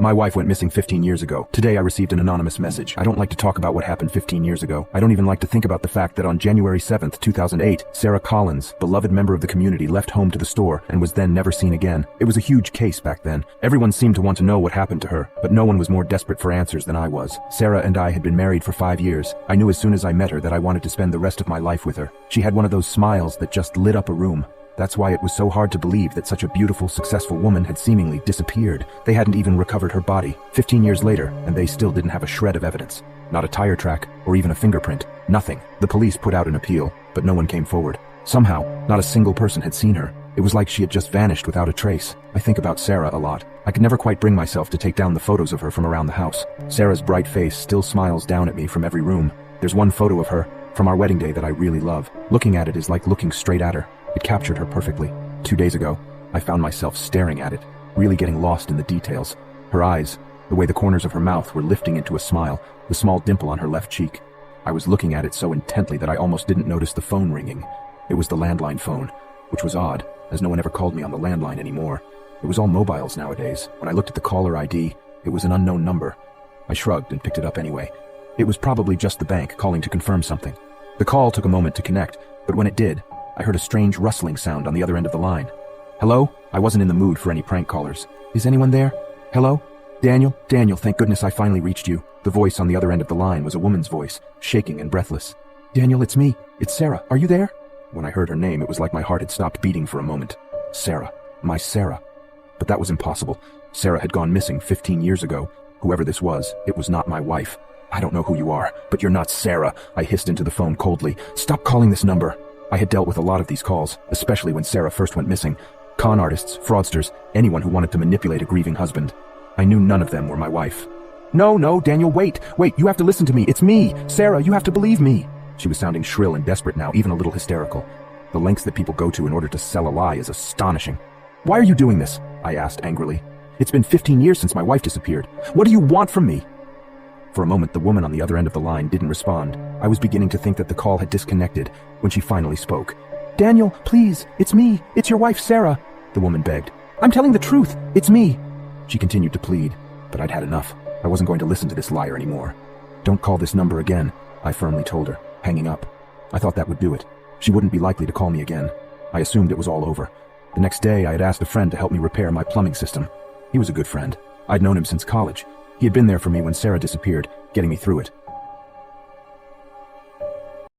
My wife went missing 15 years ago. Today I received an anonymous message. I don't like to talk about what happened 15 years ago. I don't even like to think about the fact that on January 7th, 2008, Sarah Collins, beloved member of the community, left home to the store and was then never seen again. It was a huge case back then. Everyone seemed to want to know what happened to her, but no one was more desperate for answers than I was. Sarah and I had been married for 5 years. I knew as soon as I met her that I wanted to spend the rest of my life with her. She had one of those smiles that just lit up a room. That's why it was so hard to believe that such a beautiful, successful woman had seemingly disappeared. They hadn't even recovered her body. 15 years later, and they still didn't have a shred of evidence. Not a tire track, or even a fingerprint. Nothing. The police put out an appeal, but no one came forward. Somehow, not a single person had seen her. It was like she had just vanished without a trace. I think about Sarah a lot. I could never quite bring myself to take down the photos of her from around the house. Sarah's bright face still smiles down at me from every room. There's one photo of her, from our wedding day, that I really love. Looking at it is like looking straight at her. It captured her perfectly. 2 days ago, I found myself staring at it, really getting lost in the details. Her eyes, the way the corners of her mouth were lifting into a smile, the small dimple on her left cheek. I was looking at it so intently that I almost didn't notice the phone ringing. It was the landline phone, which was odd, as no one ever called me on the landline anymore. It was all mobiles nowadays. When I looked at the caller ID, it was an unknown number. I shrugged and picked it up anyway. It was probably just the bank calling to confirm something. The call took a moment to connect, but when it did, I heard a strange rustling sound on the other end of the line. Hello? I wasn't in the mood for any prank callers. Is anyone there? Hello? Daniel? Daniel, thank goodness I finally reached you. The voice on the other end of the line was a woman's voice, shaking and breathless. Daniel, it's me. It's Sarah. Are you there? When I heard her name, it was like my heart had stopped beating for a moment. Sarah. My Sarah. But that was impossible. Sarah had gone missing 15 years ago. Whoever this was, it was not my wife. I don't know who you are, but you're not Sarah, I hissed into the phone coldly. Stop calling this number. I had dealt with a lot of these calls, especially when Sarah first went missing. Con artists, fraudsters, anyone who wanted to manipulate a grieving husband. I knew none of them were my wife. No, Daniel, wait, you have to listen to me. It's me. Sarah, you have to believe me. She was sounding shrill and desperate now, even a little hysterical. The lengths that people go to in order to sell a lie is astonishing. Why are you doing this? I asked angrily. It's been 15 years since my wife disappeared. What do you want from me? For a moment, the woman on the other end of the line didn't respond. I was beginning to think that the call had disconnected when she finally spoke. Daniel, please, it's me. It's your wife, Sarah, the woman begged. I'm telling the truth. It's me. She continued to plead, but I'd had enough. I wasn't going to listen to this liar anymore. Don't call this number again, I firmly told her, hanging up. I thought that would do it. She wouldn't be likely to call me again. I assumed it was all over. The next day, I had asked a friend to help me repair my plumbing system. He was a good friend. I'd known him since college. He had been there for me when Sarah disappeared, getting me through it.